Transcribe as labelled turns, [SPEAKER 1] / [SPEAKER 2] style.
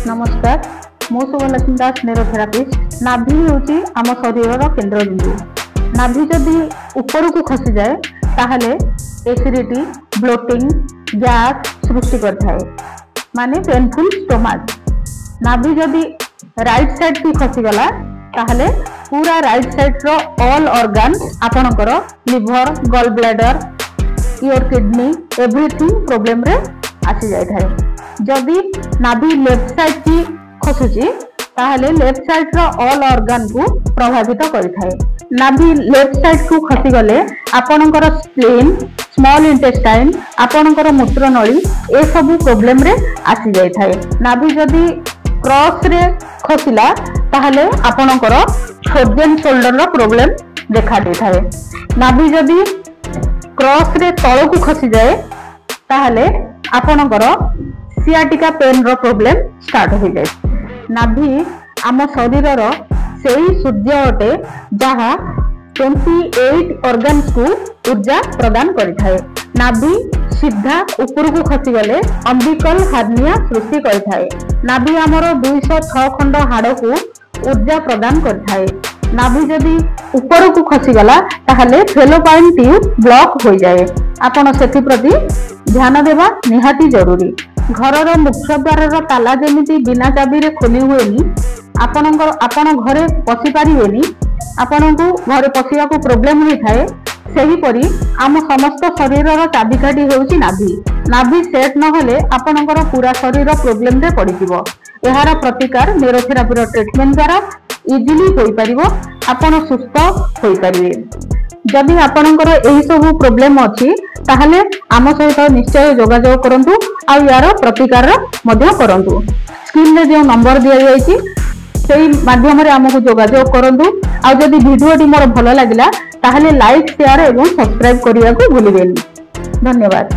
[SPEAKER 1] नमस्कार मु शुभलक्ष्मी दास न्यूरोथेरापिस्ट। नाभि होची आम शरीर केंद्रबिंदु। नाभि जदि ऊपर को खसी जाए ताहले एसिडिटी ब्लोटिंग गैस सृष्टि करथाय माने पेनफुल स्टोमच। नाभि जदि राइट साइड को खसी गला ताहले पूरा राइट साइड रो ऑल ऑर्गन आपनकर liver gall bladder your kidney everything problem रे आसी जाय थाय। जदि नाभि लेफ्ट साइड की खसुची ताहले लेफ्ट साइड रो ऑल ऑर्गन को प्रभावित करिथाय। नाभि लेफ्ट साइड को खसी गले आपनकर स्प्लीन स्मॉल इंटेस्टाइन आपनकर मूत्रनली ए सब प्रॉब्लम रे आसी जाय थाय। नाभि जदि क्रॉस रे खसिला ताहले आपनकर फ्रोजन शोल्डर रो प्रॉब्लम देखा दे थाय। नाभि जदि क्रॉस रे तळ को खसी जाए ताहले आपनकर सियाटिका पेन रो प्रॉब्लम स्टार्ट हो जाए। नाभि आम शरीर रो सेही सूर्य अटे जहा 28 ऑर्गन्स को ऊर्जा प्रदान करिथाय। नाभि सीधा ऊपर को खसी गले अम्बिकल हार्निया सृष्टि करिथाय। नाभि हमरो 206 खंड हाड़ को ऊर्जा प्रदान करिथाय। नाभि जदि ऊपर को खसी गला ताहले फेलोपाइन ट्यूब ब्लॉक हो जाए। आपण सेथि प्रति ध्यान देवा निहाती जरूरी। घर मुख्य द्वार ताला जेमिति बिना चाबी रे खोली हुएनी आपण घरे पशि पारिबेनी आपण को घरे पशिया को प्रॉब्लम होई थाए। सेही परी आम समस्त शरीर रो चाबिकाठी होउची नाभि। नाभि सेट न होले आपणकर पूरा शरीर प्रॉब्लम रे पड़िजिवो। एहार प्रतिकार न्यूरोथेरापी रो ट्रीटमेंट द्वारा इजिली होई परिबो। आपण सुस्थ होई परिबे। जदि आपणकर एही सब प्रॉब्लम अछि ताहले आम सहित निश्चय जोगाजोग करंतु आ यार प्रतिकार मध्य करंतु। स्क्रीन रे जो नंबर दिया जायछि सेही माध्यम रे हमकु जोगाजोग करंतु। आ जदि वीडियोटी मोर भलो लागिला ताहले लाइक शेयर एवं सब्सक्राइब करिया को भूलिबेनी। धन्यवाद।